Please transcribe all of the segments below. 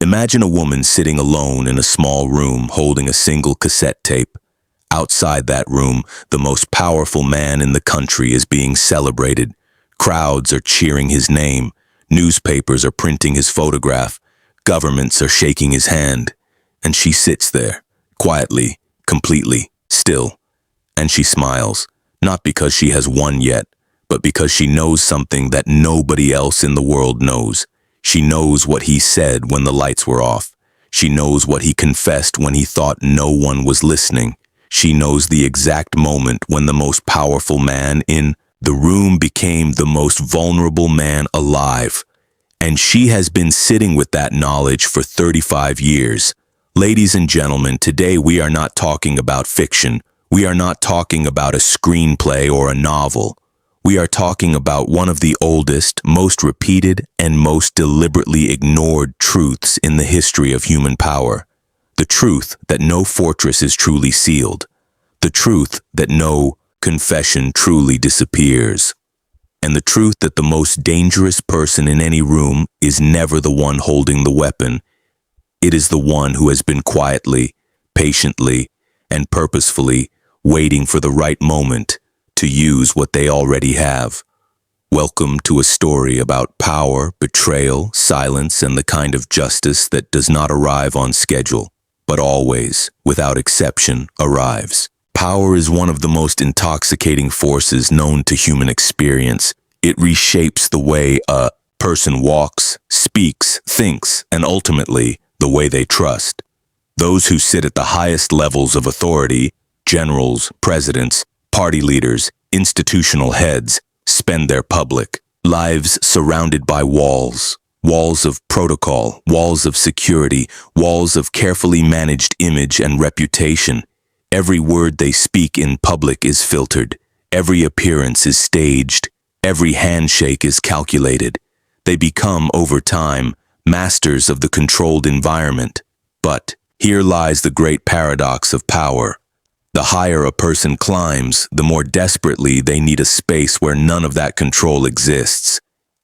Imagine a woman sitting alone in a small room holding a single cassette tape. Outside that room, the most powerful man in the country is being celebrated. Crowds are cheering his name. Newspapers are printing his photograph. Governments are shaking his hand. And she sits there, quietly, completely, still. And she smiles, not because she has won yet, but because she knows something that nobody else in the world knows. She knows what he said when the lights were off. She knows what he confessed when he thought no one was listening. She knows the exact moment when the most powerful man in the room became the most vulnerable man alive. And she has been sitting with that knowledge for 35 years. Ladies and gentlemen, today we are not talking about fiction. We are not talking about a screenplay or a novel. We are talking about one of the oldest, most repeated, and most deliberately ignored truths in the history of human power. The truth that no fortress is truly sealed. The truth that no confession truly disappears. And the truth that the most dangerous person in any room is never the one holding the weapon. It is the one who has been quietly, patiently, and purposefully waiting for the right moment to use what they already have. Welcome to a story about power, betrayal, silence, and the kind of justice that does not arrive on schedule, but always, without exception, arrives. Power is one of the most intoxicating forces known to human experience. It reshapes the way a person walks, speaks, thinks, and ultimately, the way they trust. Those who sit at the highest levels of authority, generals, presidents, party leaders, institutional heads, spend their public lives surrounded by walls. Walls of protocol, walls of security, walls of carefully managed image and reputation. Every word they speak in public is filtered. Every appearance is staged. Every handshake is calculated. They become, over time, masters of the controlled environment. But here lies the great paradox of power. The higher a person climbs, the more desperately they need a space where none of that control exists.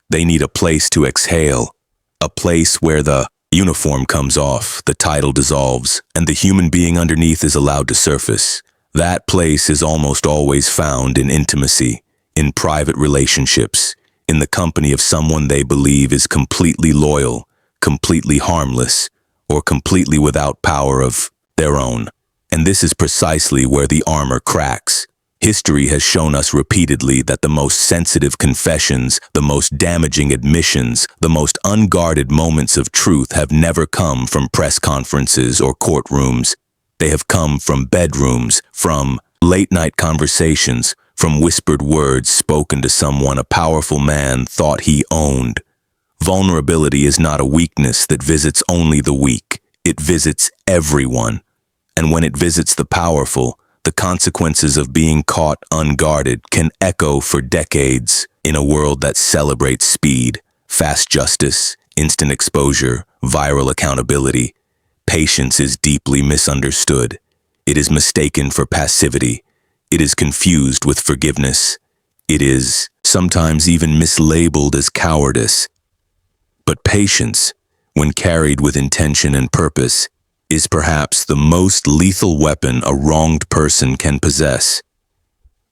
They need a place to exhale, a place where the uniform comes off, the title dissolves, and the human being underneath is allowed to surface. That place is almost always found in intimacy, in private relationships, in the company of someone they believe is completely loyal, completely harmless, or completely without power of their own. And this is precisely where the armor cracks. History has shown us repeatedly that the most sensitive confessions, the most damaging admissions, the most unguarded moments of truth have never come from press conferences or courtrooms. They have come from bedrooms, from late-night conversations, from whispered words spoken to someone a powerful man thought he owned. Vulnerability is not a weakness that visits only the weak. It visits everyone. And when it visits the powerful, the consequences of being caught unguarded can echo for decades in a world that celebrates speed, fast justice, instant exposure, viral accountability. Patience is deeply misunderstood. It is mistaken for passivity. It is confused with forgiveness. It is sometimes even mislabeled as cowardice. But patience, when carried with intention and purpose, is perhaps the most lethal weapon a wronged person can possess.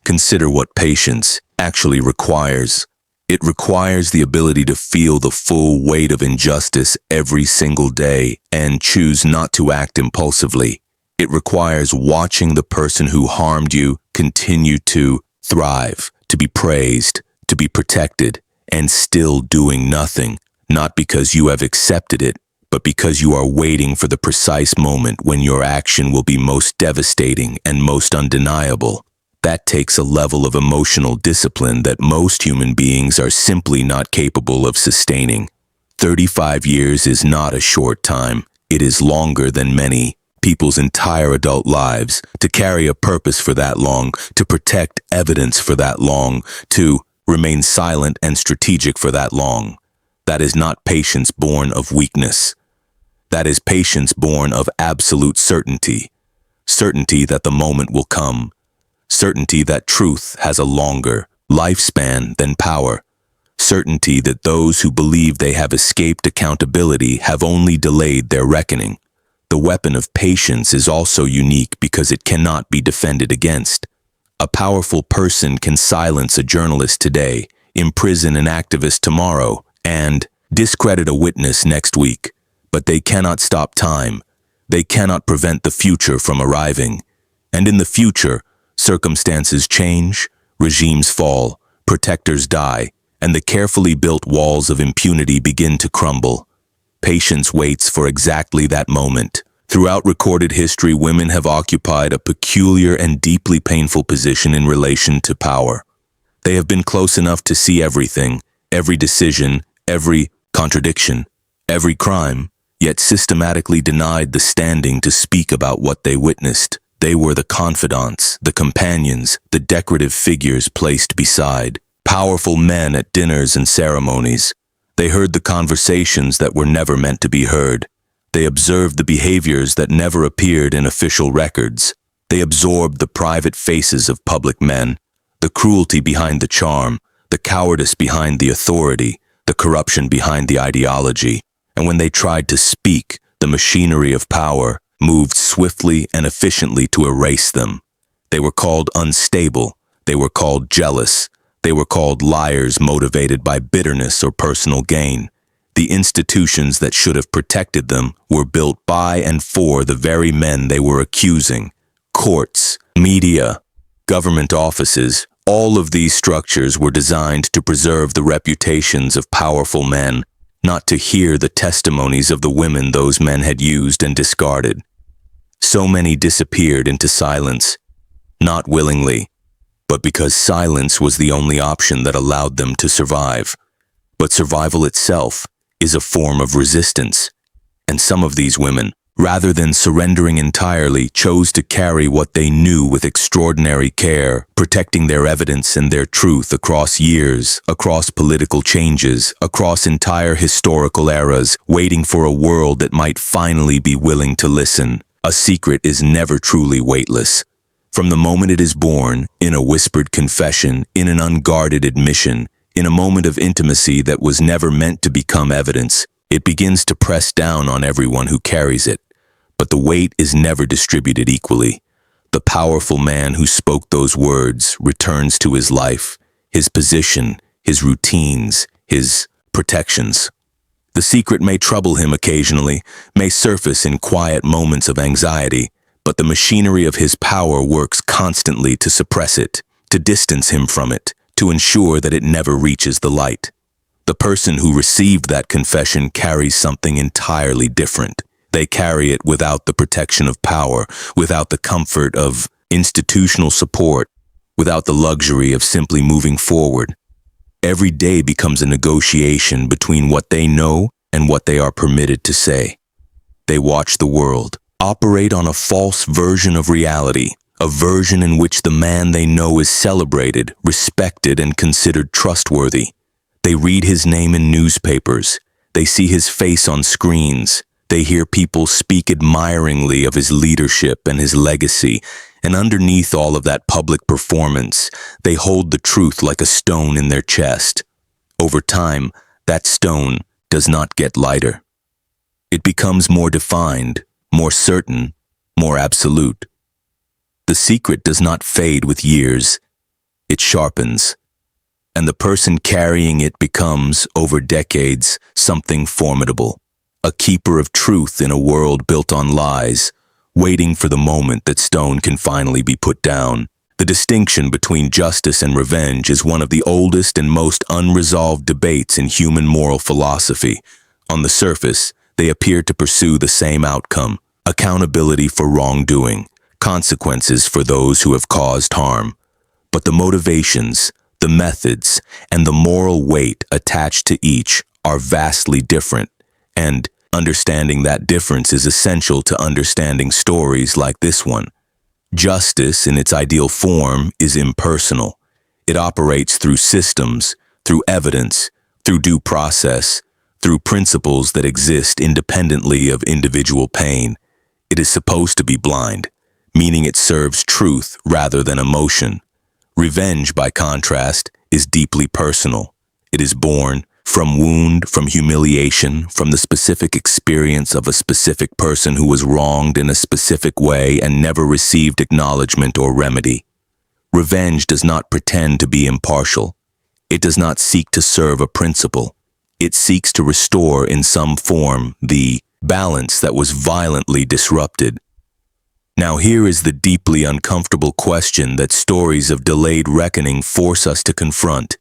Consider what patience actually requires. It requires the ability to feel the full weight of injustice every single day and choose not to act impulsively. It requires watching the person who harmed you continue to thrive, to be praised, to be protected, and still doing nothing, not because you have accepted it, but because you are waiting for the precise moment when your action will be most devastating and most undeniable. That takes a level of emotional discipline that most human beings are simply not capable of sustaining. 35 years is not a short time. It is longer than many people's entire adult lives. To carry a purpose for that long, to protect evidence for that long, to remain silent and strategic for that long. That is not patience born of weakness. That is patience born of absolute certainty. Certainty that the moment will come. Certainty that truth has a longer lifespan than power. certainty that those who believe they have escaped accountability have only delayed their reckoning. The weapon of patience is also unique because it cannot be defended against. A powerful person can silence a journalist today, imprison an activist tomorrow, and discredit a witness next week. But they cannot stop time. They cannot prevent the future from arriving. And in the future, circumstances change, regimes fall, protectors die, and the carefully built walls of impunity begin to crumble. Patience waits for exactly that moment. Throughout recorded history, women have occupied a peculiar and deeply painful position in relation to power. They have been close enough to see everything, every decision, every contradiction, every crime, yet systematically denied the standing to speak about what they witnessed. They were the confidants, the companions, the decorative figures placed beside powerful men at dinners and ceremonies. They heard the conversations that were never meant to be heard. They observed the behaviors that never appeared in official records. They absorbed the private faces of public men, the cruelty behind the charm, the cowardice behind the authority, the corruption behind the ideology. And when they tried to speak, the machinery of power moved swiftly and efficiently to erase them. They were called unstable. They were called jealous. They were called liars motivated by bitterness or personal gain. The institutions that should have protected them were built by and for the very men they were accusing. Courts, media, government offices, all of these structures were designed to preserve the reputations of powerful men, not to hear the testimonies of the women those men had used and discarded. So many disappeared into silence, not willingly, but because silence was the only option that allowed them to survive. But survival itself is a form of resistance, and some of these women, rather than surrendering entirely, chose to carry what they knew with extraordinary care, protecting their evidence and their truth across years, across political changes, across entire historical eras, waiting for a world that might finally be willing to listen. A secret is never truly weightless. From the moment it is born, in a whispered confession, in an unguarded admission, in a moment of intimacy that was never meant to become evidence, it begins to press down on everyone who carries it. But the weight is never distributed equally. The powerful man who spoke those words returns to his life, his position, his routines, his protections. The secret may trouble him occasionally, may surface in quiet moments of anxiety, but the machinery of his power works constantly to suppress it, to distance him from it, to ensure that it never reaches the light. The person who received that confession carries something entirely different. They carry it without the protection of power, without the comfort of institutional support, without the luxury of simply moving forward. Every day becomes a negotiation between what they know and what they are permitted to say. They watch the world, operate on a false version of reality, a version in which the man they know is celebrated, respected, and considered trustworthy. They read his name in newspapers. They see his face on screens. They hear people speak admiringly of his leadership and his legacy, and underneath all of that public performance, they hold the truth like a stone in their chest. Over time, that stone does not get lighter. It becomes more defined, more certain, more absolute. The secret does not fade with years. It sharpens. And the person carrying it becomes, over decades, something formidable. A keeper of truth in a world built on lies, waiting for the moment that stone can finally be put down. The distinction between justice and revenge is one of the oldest and most unresolved debates in human moral philosophy. On the surface, they appear to pursue the same outcome: accountability for wrongdoing, consequences for those who have caused harm. But the motivations, the methods, and the moral weight attached to each are vastly different, and understanding that difference is essential to understanding stories like this one. Justice, in its ideal form, is impersonal. It operates through systems, through evidence, through due process, through principles that exist independently of individual pain. It is supposed to be blind, meaning it serves truth rather than emotion. Revenge, by contrast, is deeply personal. It is born from wound, from humiliation, from the specific experience of a specific person who was wronged in a specific way and never received acknowledgement or remedy. Revenge does not pretend to be impartial. It does not seek to serve a principle. It seeks to restore in some form the balance that was violently disrupted. Now here is the deeply uncomfortable question that stories of delayed reckoning force us to confront.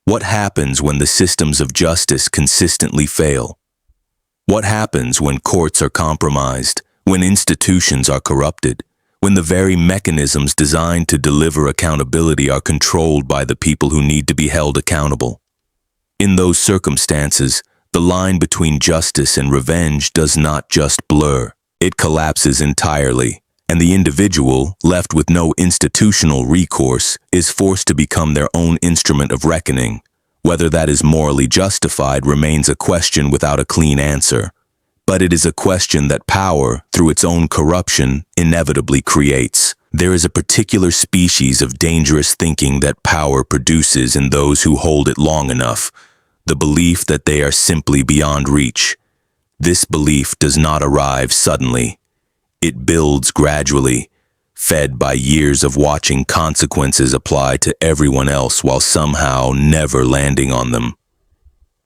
What happens when the systems of justice consistently fail? What happens when courts are compromised, when institutions are corrupted, when the very mechanisms designed to deliver accountability are controlled by the people who need to be held accountable? In those circumstances, the line between justice and revenge does not just blur, it collapses entirely, and the individual, left with no institutional recourse, is forced to become their own instrument of reckoning. Whether that is morally justified remains a question without a clean answer. But it is a question that power, through its own corruption, inevitably creates. There is a particular species of dangerous thinking that power produces in those who hold it long enough, the belief that they are simply beyond reach. This belief does not arrive suddenly. It builds gradually, fed by years of watching consequences apply to everyone else while somehow never landing on them.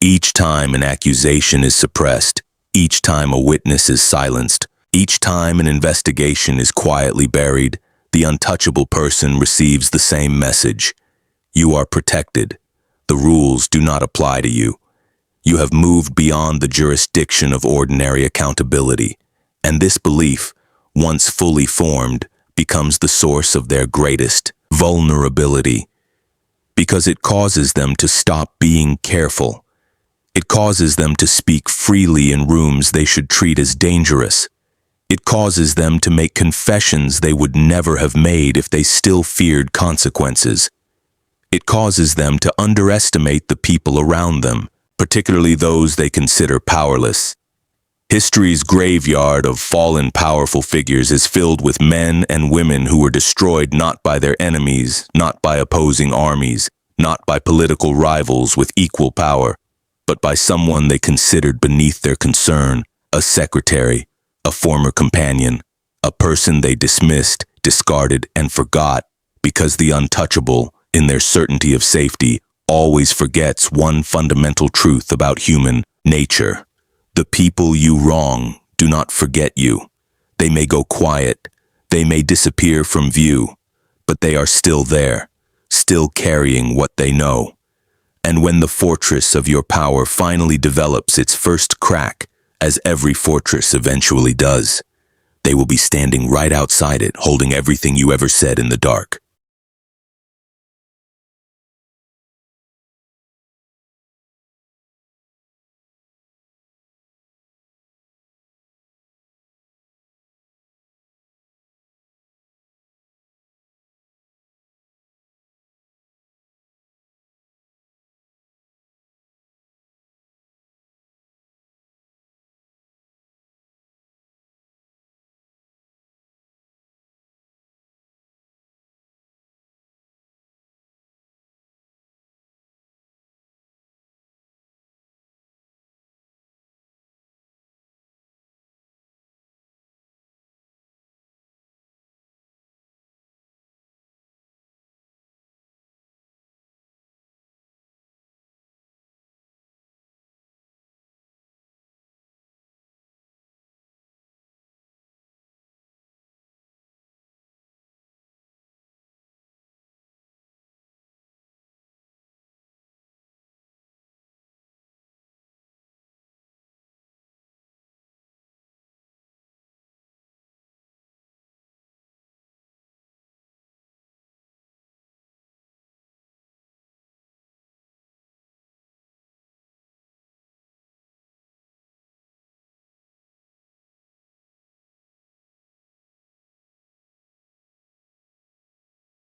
Each time an accusation is suppressed, each time a witness is silenced, each time an investigation is quietly buried, the untouchable person receives the same message. You are protected. The rules do not apply to you. You have moved beyond the jurisdiction of ordinary accountability, and this belief, once fully formed, becomes the source of their greatest vulnerability, because it causes them to stop being careful. It causes them to speak freely in rooms they should treat as dangerous. It causes them to make confessions they would never have made if they still feared consequences. It causes them to underestimate the people around them, particularly those they consider powerless. History's graveyard of fallen powerful figures is filled with men and women who were destroyed not by their enemies, not by opposing armies, not by political rivals with equal power, but by someone they considered beneath their concern, a secretary, a former companion, a person they dismissed, discarded, and forgot, because the untouchable, in their certainty of safety, always forgets one fundamental truth about human nature. The people you wrong do not forget you. They may go quiet, they may disappear from view, but they are still there, still carrying what they know. And when the fortress of your power finally develops its first crack, as every fortress eventually does, they will be standing right outside it, holding everything you ever said in the dark.